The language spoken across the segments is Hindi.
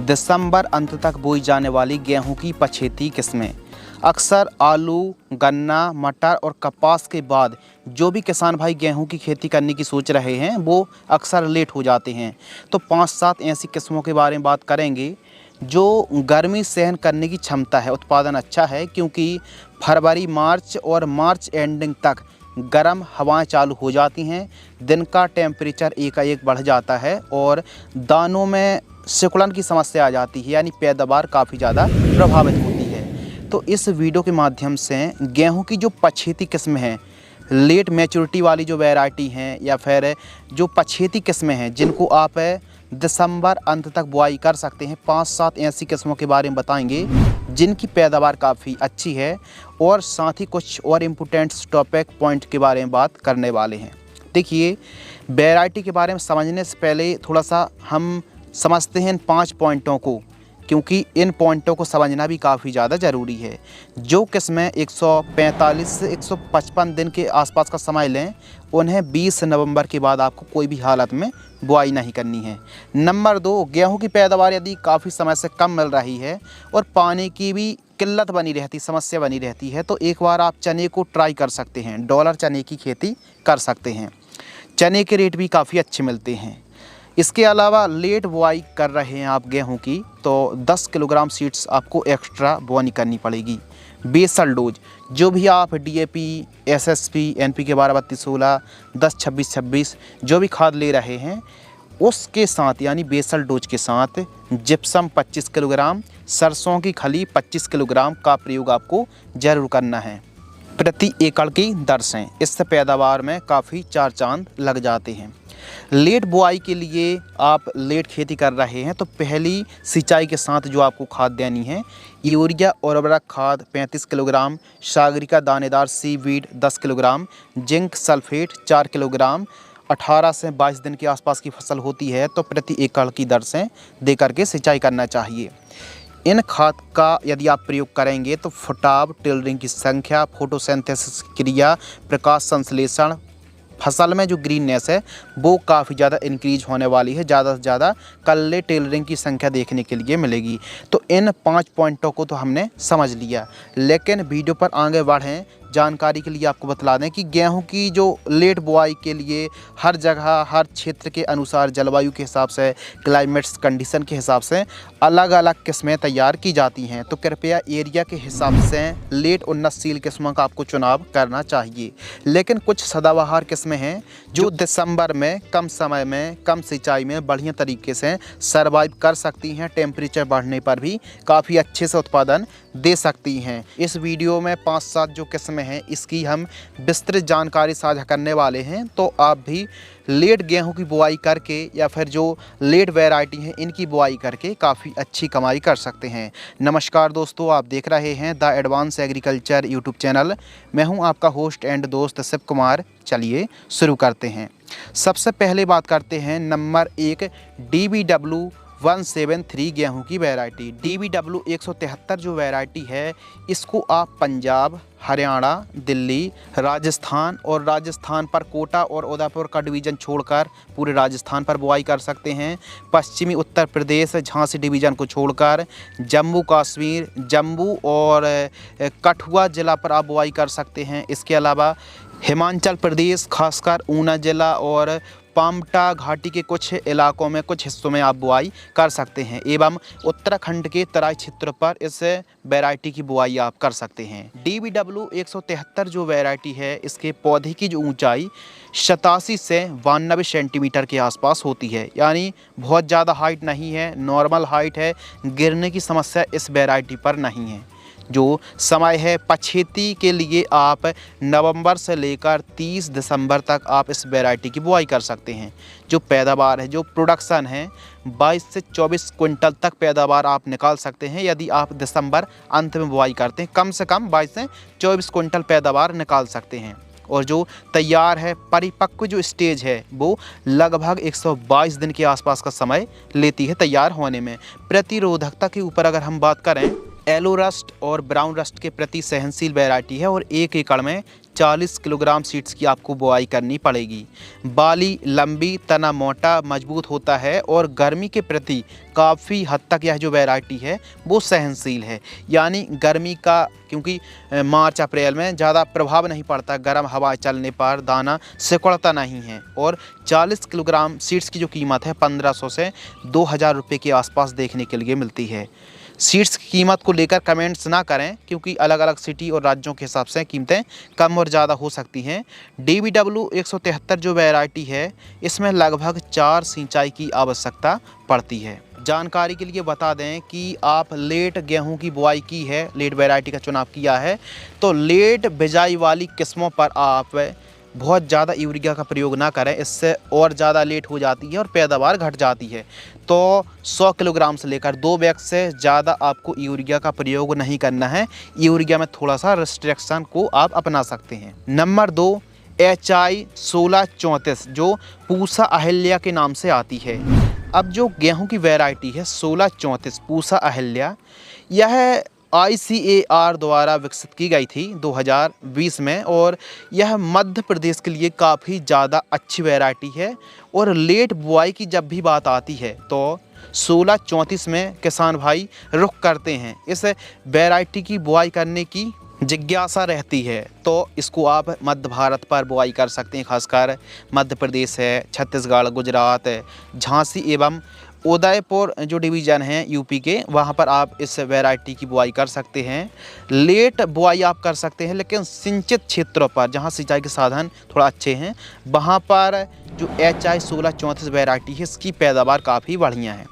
दिसंबर अंत तक बोई जाने वाली गेहूं की पछेती किस्में। अक्सर आलू, गन्ना, मटर और कपास के बाद जो भी किसान भाई गेहूं की खेती करने की सोच रहे हैं वो अक्सर लेट हो जाते हैं। तो 5-7 ऐसी किस्मों के बारे में बात करेंगे जो गर्मी सहन करने की क्षमता है, उत्पादन अच्छा है, क्योंकि फरवरी, मार्च और मार्च एंडिंग तक गर्म हवाएं चालू हो जाती हैं। दिन का टेम्परेचर एकाएक बढ़ जाता है और दानों में सिकुड़न की समस्या आ जाती है, यानी पैदावार काफ़ी ज़्यादा प्रभावित होती है। तो इस वीडियो के माध्यम से गेहूं की जो पछेती किस्म हैं, लेट मैच्योरिटी वाली जो वैरायटी हैं या फिर जो पछेती किस्में हैं जिनको आप दिसंबर अंत तक बुआई कर सकते हैं, 5-7 ऐसी किस्मों के बारे में बताएंगे जिनकी पैदावार काफ़ी अच्छी है, और साथ ही कुछ और इम्पोर्टेंट टॉपिक पॉइंट के बारे में बात करने वाले हैं। देखिए, वैरायटी के बारे में समझने से पहले थोड़ा सा हम समझते हैं इन 5 पॉइंटों को, क्योंकि इन पॉइंटों को समझना भी काफ़ी ज़्यादा ज़रूरी है। जो किस्में 145 से 155 दिन के आसपास का समय लें, उन्हें 20 नवंबर के बाद आपको कोई भी हालत में बुआई नहीं करनी है। नंबर 2, गेहूं की पैदावार यदि काफ़ी समय से कम मिल रही है और पानी की भी किल्लत बनी रहती, समस्या बनी रहती है, तो एक बार आप चने को ट्राई कर सकते हैं। डॉलर चने की खेती कर सकते हैं। चने के रेट भी काफ़ी अच्छे मिलते हैं। इसके अलावा लेट बुआई कर रहे हैं आप गेहूं की, तो 10 किलोग्राम सीड्स आपको एक्स्ट्रा बोनी करनी पड़ेगी। बेसल डोज जो भी आप DAP, SSP, NPK 12-32-16, 10-26-26 जो भी खाद ले रहे हैं, उसके साथ यानी बेसल डोज के साथ जिप्सम 25 किलोग्राम, सरसों की खली 25 किलोग्राम का प्रयोग आपको ज़रूर करना है प्रति एकड़ की दर से। इससे पैदावार में काफ़ी 4 चांद लग जाते हैं। लेट बुआई के लिए आप लेट खेती कर रहे हैं तो पहली सिंचाई के साथ जो आपको खाद देनी है, यूरिया और उर्वरक खाद 35 किलोग्राम, सागरिका दानेदार seaweed 10 kilogram, zinc sulphate 4 kilogram. 18 से 22 दिन के आसपास की फसल होती है तो प्रति एकड़ की दर से दे करके सिंचाई करना चाहिए। इन खाद का यदि आप प्रयोग करेंगे तो फुटाव, टिलरिंग की संख्या, फोटोसिंथेसिस क्रिया, प्रकाश संश्लेषण, फसल में जो ग्रीननेस है वो काफ़ी ज़्यादा इंक्रीज होने वाली है। ज़्यादा से ज़्यादा कल्ले टेलरिंग की संख्या देखने के लिए मिलेगी। तो इन 5 पॉइंटों को तो हमने समझ लिया, लेकिन वीडियो पर आगे बढ़ें, जानकारी के लिए आपको बतला दें कि गेहूं की जो लेट बुआई के लिए हर जगह, हर क्षेत्र के अनुसार, जलवायु के हिसाब से, क्लाइमेट्स कंडीशन के हिसाब से अलग अलग किस्में तैयार की जाती हैं। तो कृपया एरिया के हिसाब से लेट उन्नतशील किस्मों का आपको चुनाव करना चाहिए। लेकिन कुछ सदाबहार किस्में हैं जो दिसंबर में कम समय में, कम सिंचाई में बढ़िया तरीके से सर्वाइव कर सकती हैं। टेम्परेचर बढ़ने पर भी काफ़ी अच्छे से उत्पादन दे सकती हैं। इस वीडियो में 5-7 जो किस्में हैं इसकी हम विस्तृत जानकारी साझा करने वाले हैं। तो आप भी लेट गेहूं की बुआई करके या फिर जो लेट वैरायटी है इनकी बुआई करके काफ़ी अच्छी कमाई कर सकते हैं। नमस्कार दोस्तों, आप देख रहे हैं the advance agriculture YouTube channel. मैं हूं आपका होस्ट एंड दोस्त शिव कुमार। चलिए शुरू करते हैं। सबसे पहले बात करते हैं नंबर 1, DBW 173 गेहूं की वैरायटी। DBW 173 जो वैरायटी है, इसको आप पंजाब, हरियाणा, दिल्ली, राजस्थान और राजस्थान पर कोटा और उदयपुर का डिवीज़न छोड़कर पूरे राजस्थान पर बुआई कर सकते हैं। पश्चिमी उत्तर प्रदेश, झांसी डिवीज़न को छोड़कर जम्मू कश्मीर, जम्मू और कठुआ ज़िला पर आप बुआई कर सकते हैं। इसके अलावा हिमाचल प्रदेश, खासकर ऊना ज़िला और पामटा घाटी के कुछ इलाकों में, कुछ हिस्सों में आप बुआई कर सकते हैं। एवं उत्तराखंड के तराई क्षेत्र पर इस वैरायटी की बुआई आप कर सकते हैं। DBW 173 जो वैरायटी है, इसके पौधे की जो ऊंचाई 87 से 92 सेंटीमीटर के आसपास होती है, यानी बहुत ज़्यादा हाइट नहीं है, नॉर्मल हाइट है। गिरने की समस्या इस वैरायटी पर नहीं है। जो समय है पछेती के लिए, आप नवंबर से लेकर 30 दिसंबर तक आप इस वैरायटी की बुआई कर सकते हैं। जो पैदावार है, जो प्रोडक्शन है, 22 से 24 क्विंटल तक पैदावार आप निकाल सकते हैं यदि आप दिसंबर अंत में बुआई करते हैं। कम से कम 22 से 24 क्विंटल पैदावार निकाल सकते हैं। और जो तैयार है, परिपक्व जो स्टेज है, वो लगभग 122 दिन के आसपास का समय लेती है तैयार होने में। प्रतिरोधकता के ऊपर अगर हम बात करें, येलो रस्ट और ब्राउन रस्ट के प्रति सहनशील वैरायटी है और 1 एकड़ में 40 किलोग्राम सीड्स की आपको बुआई करनी पड़ेगी। बाली लंबी, तना मोटा मजबूत होता है और गर्मी के प्रति काफ़ी हद तक यह जो वैरायटी है वो सहनशील है। यानी गर्मी का, क्योंकि मार्च अप्रैल में ज़्यादा प्रभाव नहीं पड़ता, गर्म हवा चलने पर दाना सिकुड़ता नहीं है। और 40 किलोग्राम सीड्स की जो कीमत है 1500 से 2000 रुपये के आसपास देखने के लिए मिलती है। सीड्स की कीमत को लेकर कमेंट्स ना करें, क्योंकि अलग अलग सिटी और राज्यों के हिसाब से कीमतें कम और ज़्यादा हो सकती हैं। DBW 173 जो वैरायटी है, इसमें लगभग 4 सिंचाई की आवश्यकता पड़ती है। जानकारी के लिए बता दें कि आप लेट गेहूं की बुआई की है, लेट वैरायटी का चुनाव किया है, तो लेट बिजाई वाली किस्मों पर आप बहुत ज़्यादा यूरिया का प्रयोग ना करें, इससे और ज़्यादा लेट हो जाती है और पैदावार घट जाती है। तो 100 किलोग्राम से लेकर 2 बैग से ज़्यादा आपको यूरिया का प्रयोग नहीं करना है। यूरिया में थोड़ा सा रिस्ट्रिक्शन को आप अपना सकते हैं। नंबर 2, HI 1634 जो पूसा अहिल्या के नाम से आती है। अब जो गेहूं की वैरायटी है 1634 पूसा अहिल्या, यह ICAR द्वारा विकसित की गई थी 2020 में और यह मध्य प्रदेश के लिए काफ़ी ज़्यादा अच्छी वैरायटी है। और लेट बुआई की जब भी बात आती है तो 1634 में किसान भाई रुख करते हैं। इस वैरायटी की बुआई करने की जिज्ञासा रहती है, तो इसको आप मध्य भारत पर बुआई कर सकते हैं। खासकर मध्य प्रदेश है, छत्तीसगढ़, गुजरात है, झांसी एवं उदयपुर जो डिवीज़न हैं यूपी के, वहाँ पर आप इस वैरायटी की बुआई कर सकते हैं। लेट बुआई आप कर सकते हैं, लेकिन सिंचित क्षेत्रों पर जहाँ सिंचाई के साधन थोड़ा अच्छे हैं, वहाँ पर जो HI 1634 वैरायटी है इसकी पैदावार काफ़ी बढ़िया है।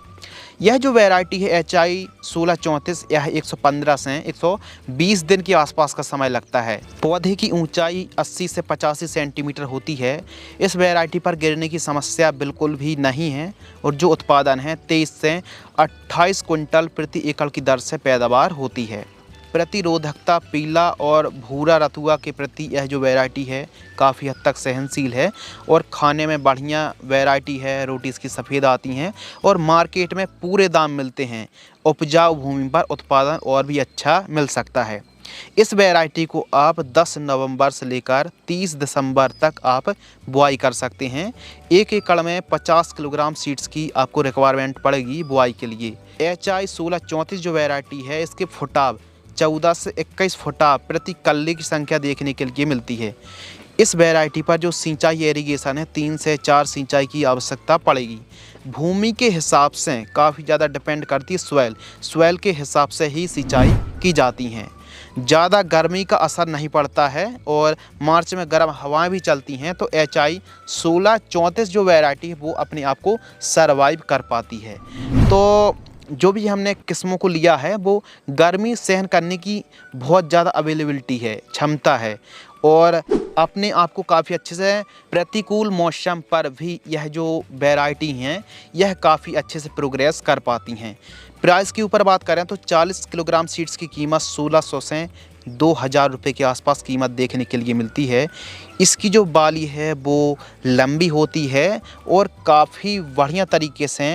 यह जो वैरायटी है HI 1634, यह 115 से 120 दिन के आसपास का समय लगता है। पौधे की ऊंचाई 80 से 85 सेंटीमीटर होती है। इस वैरायटी पर गिरने की समस्या बिल्कुल भी नहीं है और जो उत्पादन है 23 से 28 कुंटल प्रति एकड़ की दर से पैदावार होती है। प्रतिरोधकता पीला और भूरा रतुआ के प्रति यह जो वैरायटी है काफ़ी हद तक सहनशील है और खाने में बढ़िया वैरायटी है। रोटी इसकी सफ़ेद आती हैं और मार्केट में पूरे दाम मिलते हैं। उपजाऊ भूमि पर उत्पादन और भी अच्छा मिल सकता है। इस वैरायटी को आप 10 नवंबर से लेकर 30 दिसंबर तक आप बुआई कर सकते हैं। 1 एकड़ में 50 किलोग्राम सीड्स की आपको रिक्वायरमेंट पड़ेगी बुआई के लिए। HI 1634 जो वैरायटी है इसके फुटाव 14 से 21 फुटा प्रति कल्ले की संख्या देखने के लिए मिलती है। इस वैरायटी पर जो सिंचाई एरीगेशन है 3 से 4 सिंचाई की आवश्यकता पड़ेगी। भूमि के हिसाब से काफ़ी ज़्यादा डिपेंड करती है स्वेल के हिसाब से ही सिंचाई की जाती हैं। ज़्यादा गर्मी का असर नहीं पड़ता है और मार्च में गर्म हवाएं भी चलती हैं, तो HI 1634 जो वैरायटी है वो अपने आप को सर्वाइव कर पाती है। तो जो भी हमने किस्मों को लिया है वो गर्मी सहन करने की बहुत ज़्यादा अवेलेबिलिटी है, क्षमता है और अपने आप को काफ़ी अच्छे से प्रतिकूल मौसम पर भी यह जो वैरायटी हैं यह काफ़ी अच्छे से प्रोग्रेस कर पाती हैं। प्राइस के ऊपर बात करें तो 40 किलोग्राम सीड्स की कीमत 1600 से 2000 रुपये के आसपास कीमत देखने के लिए मिलती है। इसकी जो बाली है वो लंबी होती है और काफ़ी बढ़िया तरीके से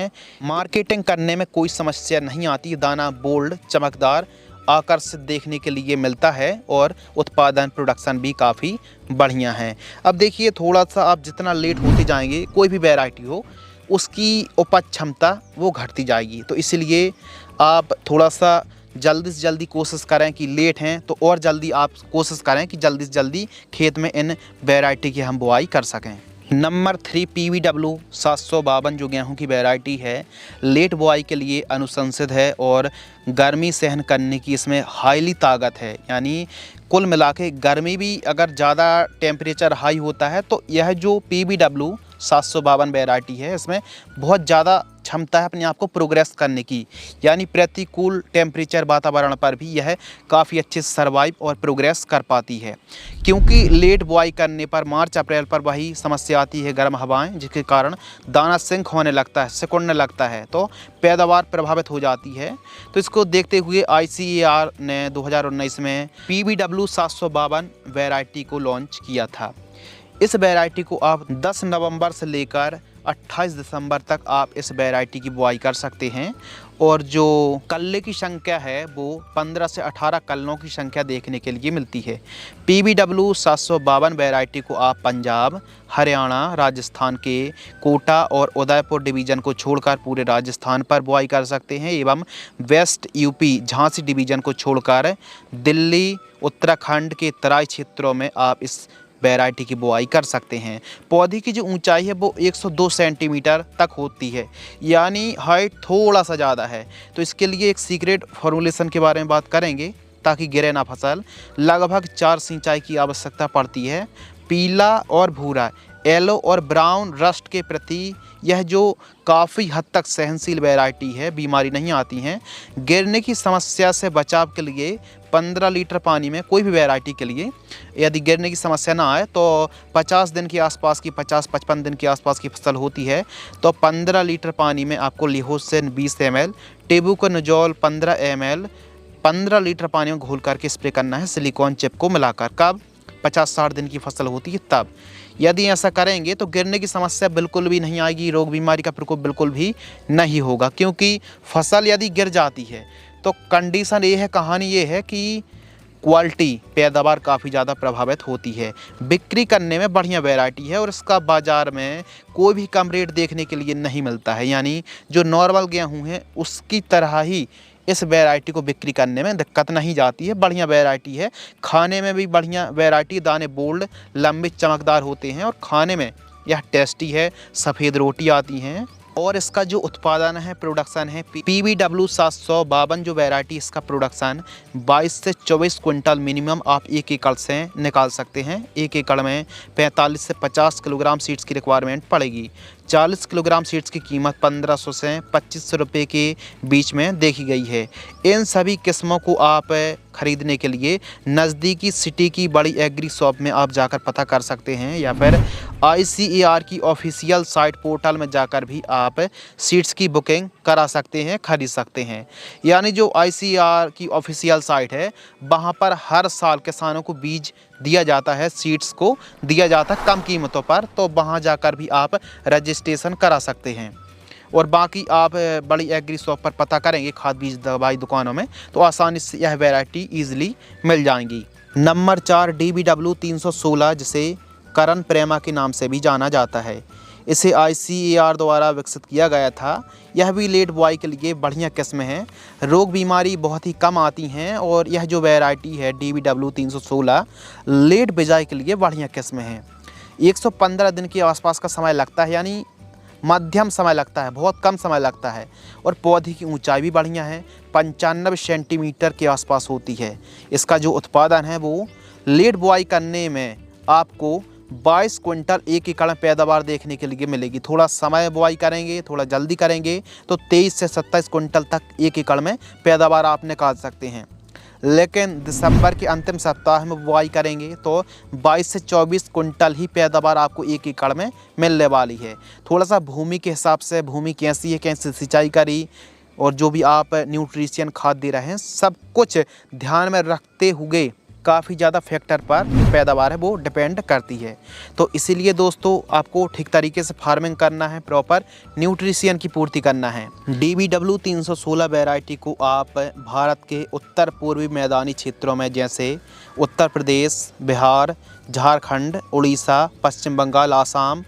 मार्केटिंग करने में कोई समस्या नहीं आती। दाना बोल्ड, चमकदार, आकर्षित देखने के लिए मिलता है और उत्पादन प्रोडक्शन भी काफ़ी बढ़िया है। अब देखिए, थोड़ा सा आप जितना लेट होते जाएंगे, कोई भी वैरायटी हो, उसकी उपज क्षमता वो घटती जाएगी। तो इसलिए आप थोड़ा सा जल्दी से जल्दी कोशिश करें कि लेट हैं तो और जल्दी आप कोशिश करें कि जल्दी से जल्दी खेत में इन वैरायटी की हम बुआई कर सकें। नंबर 3 PBW 752 जो गेहूं की वैरायटी है, लेट बुआई के लिए अनुशंसित है और गर्मी सहन करने की इसमें हाईली ताकत है। यानी कुल मिला के गर्मी भी अगर ज़्यादा टेम्परेचर हाई होता है तो यह जो PBW 752 वैरायटी है इसमें बहुत ज़्यादा क्षमता है अपने आप को प्रोग्रेस करने की। यानी प्रतिकूल टेम्परेचर वातावरण पर भी यह काफ़ी अच्छे से सर्वाइव और प्रोग्रेस कर पाती है। क्योंकि लेट बुआई करने पर मार्च अप्रैल पर वही समस्या आती है, गर्म हवाएं, जिसके कारण दाना सिंक होने लगता है, सिकुड़ने लगता है, तो पैदावार प्रभावित हो जाती है। तो इसको देखते हुए ICAR ने 2019 में PBW 752 वैरायटी को लॉन्च किया था। इस वैरायटी को आप 10 नवंबर से लेकर 28 दिसंबर तक आप इस वैरायटी की बुआई कर सकते हैं। और जो कल्ले की संख्या है वो 15 से 18 कल्लों की संख्या देखने के लिए मिलती है। PBW 752 वैरायटी को आप पंजाब, हरियाणा, राजस्थान के कोटा और उदयपुर डिवीज़न को छोड़कर पूरे राजस्थान पर बुआई कर सकते हैं, एवं वेस्ट यूपी झांसी डिवीज़न को छोड़कर दिल्ली, उत्तराखंड के तराई क्षेत्रों में आप इस वैरायटी की बुआई कर सकते हैं। पौधे की जो ऊंचाई है वो 102 सेंटीमीटर तक होती है, यानी हाइट थोड़ा सा ज़्यादा है। तो इसके लिए एक सीक्रेट फॉर्मूलेशन के बारे में बात करेंगे ताकि गिरे ना फसल। लगभग 4 सिंचाई की आवश्यकता पड़ती है। पीला और भूरा, येलो और ब्राउन रस्ट के प्रति यह जो काफ़ी हद तक सहनशील वैरायटी है, बीमारी नहीं आती हैं। गिरने की समस्या से बचाव के लिए 15 लीटर पानी में कोई भी वैरायटी के लिए यदि गिरने की समस्या ना आए तो 50 दिन के आसपास की 50-55 दिन के आसपास की फसल होती है तो 15 लीटर पानी में आपको लिहोसिन 20 ml, टेबुकोनाजोल 15 ml 15 लीटर पानी में घोल करके स्प्रे करना है सिलिकॉन चिप को मिलाकर। कब? 50-60 दिन की फसल होती है तब। यदि ऐसा करेंगे तो गिरने की समस्या बिल्कुल भी नहीं आएगी, रोग बीमारी का प्रकोप बिल्कुल भी नहीं होगा। क्योंकि फसल यदि गिर जाती है तो कंडीशन ये है, कहानी ये है कि क्वालिटी पैदावार काफ़ी ज़्यादा प्रभावित होती है। बिक्री करने में बढ़िया वैरायटी है और इसका बाज़ार में कोई भी कम रेट देखने के लिए नहीं मिलता है, यानी जो नॉर्मल गेहूँ है उसकी तरह ही इस वैरायटी को बिक्री करने में दिक्कत नहीं जाती है। बढ़िया वैरायटी है, खाने में भी बढ़िया वैरायटी, दाने बोल्ड लंबे चमकदार होते हैं और खाने में यह टेस्टी है। सफ़ेद रोटी आती हैं और इसका जो उत्पादन है, प्रोडक्शन है, PBW 752 जो वैरायटी, इसका प्रोडक्शन 22 से 24 क्विंटल मिनिमम आप एक एकड़ से निकाल सकते हैं। एक एकड़ में 45 से 50 किलोग्राम सीड्स की रिक्वायरमेंट पड़ेगी। 40 किलोग्राम सीड्स की कीमत 1500 से 2500 रुपये के बीच में देखी गई है। इन सभी किस्मों को आप ख़रीदने के लिए नज़दीकी सिटी की बड़ी एग्री शॉप में आप जाकर पता कर सकते हैं, या फिर ICAR की ऑफिशियल साइट पोर्टल में जाकर भी आप सीड्स की बुकिंग करा सकते हैं, खरीद सकते हैं। यानी जो ICAR की ऑफिशियल साइट है वहाँ पर हर साल किसानों को बीज दिया जाता है, सीड्स को दिया जाता है कम कीमतों पर, तो वहाँ जाकर भी आप रजिस्ट्रेशन करा सकते हैं। और बाकी आप बड़ी एग्री शॉप पर पता करेंगे खाद बीज दवाई दुकानों में तो आसानी से यह वैरायटी ईजिली मिल जाएंगी। नंबर 4 DBW 316 जिसे करण प्रेमा के नाम से भी जाना जाता है। इसे ICAR द्वारा विकसित किया गया था। यह भी लेट बुआई के लिए बढ़िया किस्म है, रोग बीमारी बहुत ही कम आती हैं और यह जो वैरायटी है DBW 316 लेट बिजाई के लिए बढ़िया किस्म है। 115 दिन के आसपास का समय लगता है, यानी मध्यम समय लगता है, बहुत कम समय लगता है। और पौधे की ऊंचाई भी बढ़िया है, 95 सेंटीमीटर के आसपास होती है। इसका जो उत्पादन है वो लेट बुआई करने में आपको 22 क्विंटल एक एकड़ में पैदावार देखने के लिए मिलेगी। थोड़ा समय बुआई करेंगे, थोड़ा जल्दी करेंगे तो 23 से 27 क्विंटल तक एक एकड़ में पैदावार आप निकाल सकते हैं। लेकिन दिसंबर के अंतिम सप्ताह में बुआई करेंगे तो 22 से 24 क्विंटल ही पैदावार आपको एक एकड़ में मिलने वाली है। थोड़ा सा भूमि के हिसाब से, भूमि कैसी है, कैसे सिंचाई करी और जो भी आप न्यूट्रिशन खाद दे रहे हैं, सब कुछ ध्यान में रखते हुए काफ़ी ज़्यादा फैक्टर पर पैदावार है वो डिपेंड करती है। तो इसीलिए दोस्तों आपको ठीक तरीके से फार्मिंग करना है, प्रॉपर न्यूट्रिशन की पूर्ति करना है। DBW 316 वैरायटी को आप भारत के उत्तर पूर्वी मैदानी क्षेत्रों में जैसे उत्तर प्रदेश, बिहार, झारखंड, उड़ीसा, पश्चिम बंगाल, आसाम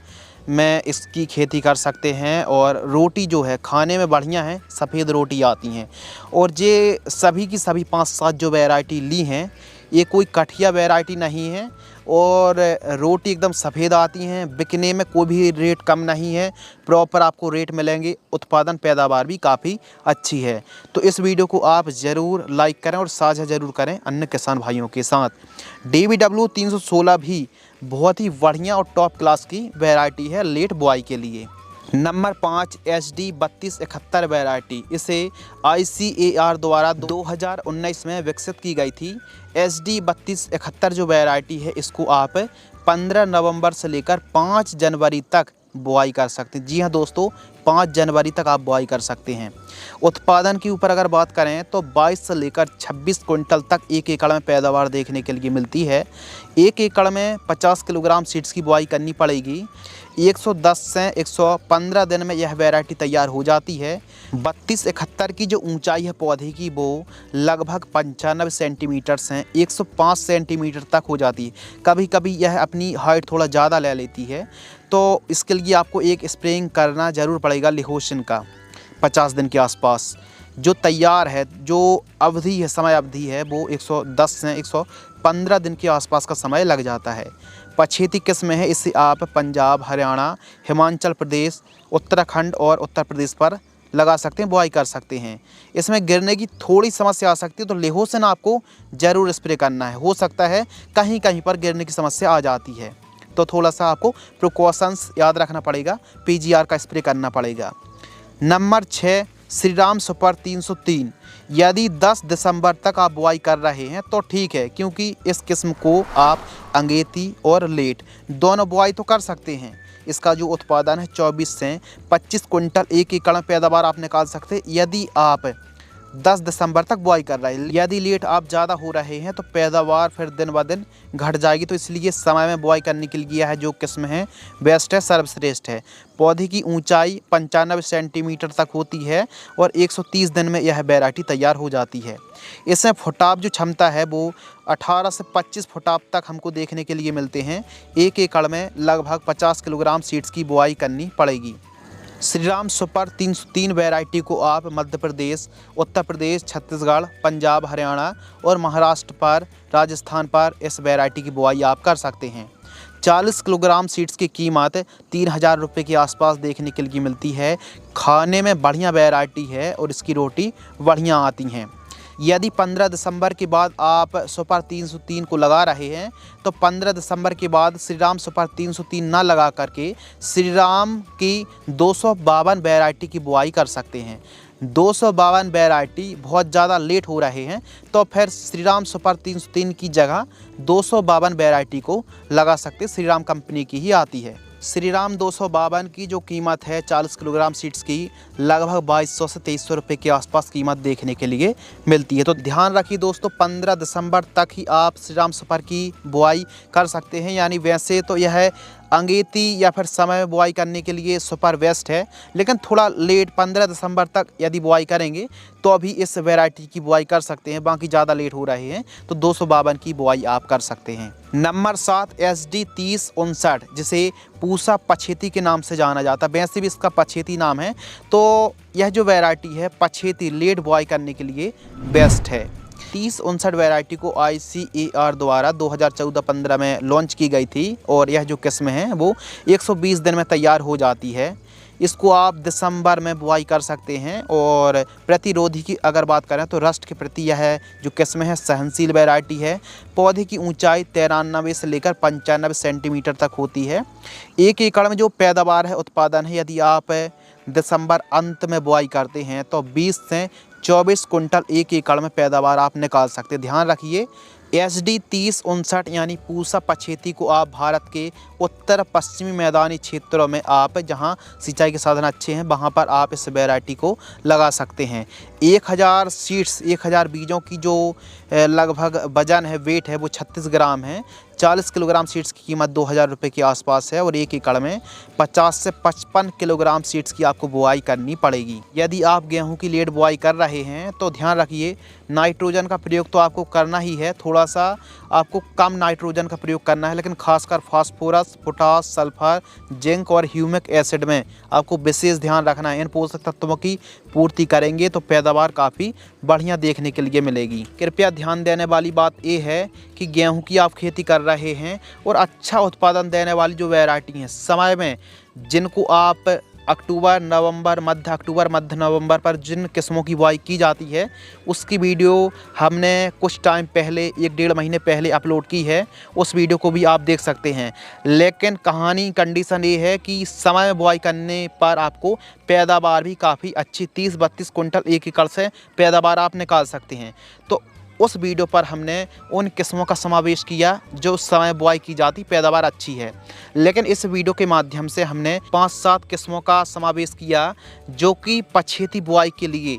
में इसकी खेती कर सकते हैं। और रोटी जो है खाने में बढ़िया है, सफ़ेद रोटी आती हैं। और ये सभी की सभी 5-7 जो वैरायटी ली हैं ये कोई कठिया वैरायटी नहीं है और रोटी एकदम सफ़ेद आती हैं। बिकने में कोई भी रेट कम नहीं है, प्रॉपर आपको रेट मिलेंगे। उत्पादन पैदावार भी काफ़ी अच्छी है। तो इस वीडियो को आप ज़रूर लाइक करें और साझा ज़रूर करें अन्य किसान भाइयों के साथ। DBW 316 भी बहुत ही बढ़िया और टॉप क्लास की वैरायटी है लेट बुआई के लिए। नंबर 5 SD 3271 वैरायटी, इसे ICAR द्वारा 2019 में विकसित की गई थी। SD 3271 जो वैरायटी है इसको आप 15 नवंबर से लेकर 5 जनवरी तक बुआई कर सकते हैं। जी हाँ दोस्तों, 5 जनवरी तक आप बुआई कर सकते हैं। उत्पादन के ऊपर अगर बात करें तो 22 से लेकर 26 क्विंटल तक 1 एकड़ में पैदावार देखने के लिए मिलती है। 1 एकड़ में 50 किलोग्राम सीड्स की बुआई करनी पड़ेगी। 110 से 115 दिन में यह वैरायटी तैयार हो जाती है। 32-71 की जो ऊंचाई है पौधे की वो लगभग 95 सेंटीमीटर से 105 सेंटीमीटर तक हो जाती है। कभी कभी यह अपनी हाइट थोड़ा ज़्यादा ले लेती है, तो इसके लिए आपको एक स्प्रेइंग करना ज़रूर पड़ेगा लिहोसिन का 50 दिन के आसपास। जो तैयार है, जो अवधि है, समय अवधि है वो 110 से 115 दिन के आसपास का समय लग जाता है। पछेती किस्म है, इसे आप पंजाब, हरियाणा, हिमाचल प्रदेश, उत्तराखंड और उत्तर प्रदेश पर लगा सकते हैं, बुआई कर सकते हैं। इसमें गिरने की थोड़ी समस्या आ सकती है, तो लिहोसिन आपको ज़रूर स्प्रे करना है। हो सकता है कहीं कहीं पर गिरने की समस्या आ जाती है, तो थोड़ा सा आपको प्रिकॉशंस याद रखना पड़ेगा, PGR का स्प्रे करना पड़ेगा। Number 6 Shriram super 303। यदि 10 दिसंबर तक आप बुआई कर रहे हैं तो ठीक है, क्योंकि इस किस्म को आप अंगेती और लेट दोनों बुआई तो कर सकते हैं। इसका जो उत्पादन है 24 से 25 क्विंटल 1 एकड़ में पैदावार आप निकाल सकते हैं यदि आप 10 दिसंबर तक बुआई कर रहे हैं। यदि लेट आप ज़्यादा हो रहे हैं तो पैदावार फिर दिन ब दिन घट जाएगी, तो इसलिए समय में बुआई करने के लिए यह जो किस्म है बेस्ट है, सर्वश्रेष्ठ है। पौधे की ऊंचाई 95 सेंटीमीटर तक होती है और 130 दिन में यह वैरायटी तैयार हो जाती है। इसमें फुटाव जो क्षमता है वो 18 से 25 फुटाव तक हमको देखने के लिए मिलते हैं। 1 एकड़ में लगभग 50 किलोग्राम सीड्स की बुआई करनी पड़ेगी। श्रीराम सुपर 303 वैरायटी को आप मध्य प्रदेश, उत्तर प्रदेश, छत्तीसगढ़, पंजाब, हरियाणा और महाराष्ट्र पर, राजस्थान पर इस वैरायटी की बुआई आप कर सकते हैं। 40 किलोग्राम सीड्स की कीमत 3000 रुपये के आसपास देखने के लिए मिलती है। खाने में बढ़िया वैरायटी है और इसकी रोटी बढ़िया आती हैं। यदि 15 दिसंबर के बाद आप सुपर 303 को लगा रहे हैं तो 15 दिसंबर के बाद श्रीराम सुपर 303 ना लगा करके श्रीराम की 252 वैरायटी की बुआई कर सकते हैं। 252 वैरायटी बहुत ज़्यादा लेट हो रहे हैं, तो फिर श्रीराम सुपर 303 की जगह 252 वैरायटी को लगा सकते, श्रीराम कंपनी की ही आती है। श्रीराम 252 की जो कीमत है 40 किलोग्राम सीड्स की लगभग 2200 से 2300 रुपये के आसपास कीमत देखने के लिए मिलती है। तो ध्यान रखिए दोस्तों, 15 दिसंबर तक ही आप श्रीराम सुपर की बुआई कर सकते हैं। यानी वैसे तो यह अंगेती या फिर समय में बुआई करने के लिए सुपर बेस्ट है, लेकिन थोड़ा लेट 15 दिसंबर तक यदि बुआई करेंगे तो अभी इस वैरायटी की बुआई कर सकते हैं। बाकी ज़्यादा लेट हो रहे हैं तो 252 की बुआई आप कर सकते हैं। नंबर 7 SD 3059, जिसे पूसा पछेती के नाम से जाना जाता है। वैसे भी इसका पछेती नाम है, तो यह जो वैरायटी है पछेती लेट बुआई करने के लिए बेस्ट है। 3059 वैरायटी को ICAR द्वारा 2014-15 में लॉन्च की गई थी और यह जो किस्म है वो 120 दिन में तैयार हो जाती है। इसको आप दिसंबर में बुआई कर सकते हैं। और प्रतिरोधी की अगर बात करें तो रस्ट के प्रति यह जो किस्म है सहनशील वैरायटी है। पौधे की ऊंचाई 93 से लेकर 95 सेंटीमीटर तक होती है। 1 एकड़ में जो पैदावार है, उत्पादन है, यदि आप दिसंबर अंत में बुआई करते हैं तो 20 से 24 कुंटल 1 एकड़ में पैदावार आप निकाल सकते हैं। ध्यान रखिए, SD 3059 यानी पूसा पछेती को आप भारत के उत्तर पश्चिमी मैदानी क्षेत्रों में आप जहां सिंचाई के साधन अच्छे हैं वहां पर आप इस वैरायटी को लगा सकते हैं। 1000 सीड्स, 1000 बीजों की जो लगभग वजन है, वेट है, वो 36 ग्राम है। 40 किलोग्राम सीड्स की कीमत 2000 रुपये के आसपास है और 1 एकड़ में 50 से 55 किलोग्राम सीड्स की आपको बुआई करनी पड़ेगी। यदि आप गेहूं की लेट बुआई कर रहे हैं तो ध्यान रखिए, नाइट्रोजन का प्रयोग तो आपको करना ही है, थोड़ा सा आपको कम नाइट्रोजन का प्रयोग करना है, लेकिन खासकर फास्फोरस, पोटास, सल्फर, जिंक और ह्यूमिक एसिड में आपको विशेष ध्यान रखना है। इन पोषक तत्वों की पूर्ति करेंगे तो पैदावार काफ़ी बढ़िया देखने के लिए मिलेगी। कृपया ध्यान देने वाली बात ये है कि गेहूं की आप खेती कर रहे हैं और अच्छा उत्पादन देने वाली जो वैरायटी हैं, समय में जिनको आप अक्टूबर, नवंबर, मध्य नवंबर पर जिन किस्मों की बुआई की जाती है उसकी वीडियो हमने कुछ टाइम पहले, 1-1.5 महीने पहले अपलोड की है। उस वीडियो को भी आप देख सकते हैं। लेकिन कहानी कंडीशन ये है कि समय में बुआई करने पर आपको पैदावार भी काफ़ी अच्छी 30-32 कुंटल 1 एकड़ से पैदावार आप निकाल सकते हैं। तो उस वीडियो पर हमने उन किस्मों का समावेश किया जो उस समय बुआई की जाती, पैदावार अच्छी है। लेकिन इस वीडियो के माध्यम से हमने 5-7 किस्मों का समावेश किया जो कि पछेती बुआई के लिए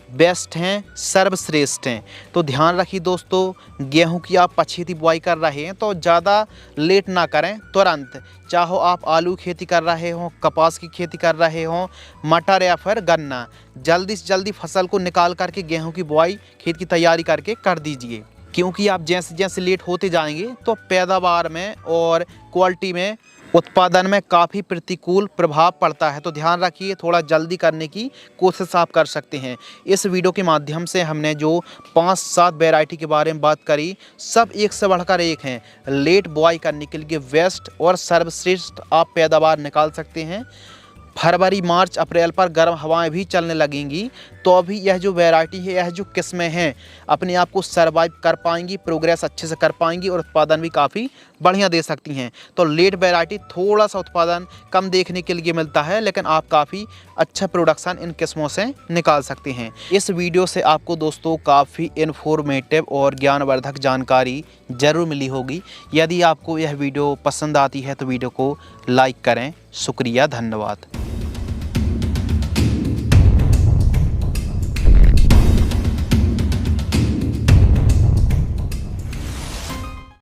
बेस्ट हैं, सर्वश्रेष्ठ हैं। तो ध्यान रखिए दोस्तों, गेहूं की आप पछेती बुआई कर रहे हैं तो ज़्यादा लेट ना करें, तुरंत। चाहो आप आलू खेती कर रहे हों, कपास की खेती कर रहे हों, मटर या फिर गन्ना, जल्दी से जल्दी फसल को निकाल करके गेहूं की बुआई खेत की तैयारी करके कर दीजिए। क्योंकि आप जैसे जैसे लेट होते जाएंगे तो पैदावार में और क्वालिटी में, उत्पादन में काफ़ी प्रतिकूल प्रभाव पड़ता है। तो ध्यान रखिए, थोड़ा जल्दी करने की कोशिश आप कर सकते हैं। इस वीडियो के माध्यम से हमने जो 5-7 वैरायटी के बारे में बात करी, सब एक से बढ़कर एक हैं। लेट बुआई करने के लिए बेस्ट और सर्वश्रेष्ठ आप पैदावार निकाल सकते हैं। फरवरी, मार्च, अप्रैल पर गर्म हवाएं भी चलने लगेंगी तो अभी यह जो वैरायटी है, यह जो किस्में हैं, अपने आप को सर्वाइव कर पाएंगी, प्रोग्रेस अच्छे से कर पाएंगी और उत्पादन भी काफ़ी बढ़िया दे सकती हैं। तो लेट वैरायटी थोड़ा सा उत्पादन कम देखने के लिए मिलता है, लेकिन आप काफ़ी अच्छा प्रोडक्शन इन किस्मों से निकाल सकते हैं। इस वीडियो से आपको दोस्तों काफ़ी इन्फॉर्मेटिव और ज्ञानवर्धक जानकारी ज़रूर मिली होगी। यदि आपको यह वीडियो पसंद आती है तो वीडियो को लाइक करें। शुक्रिया, धन्यवाद।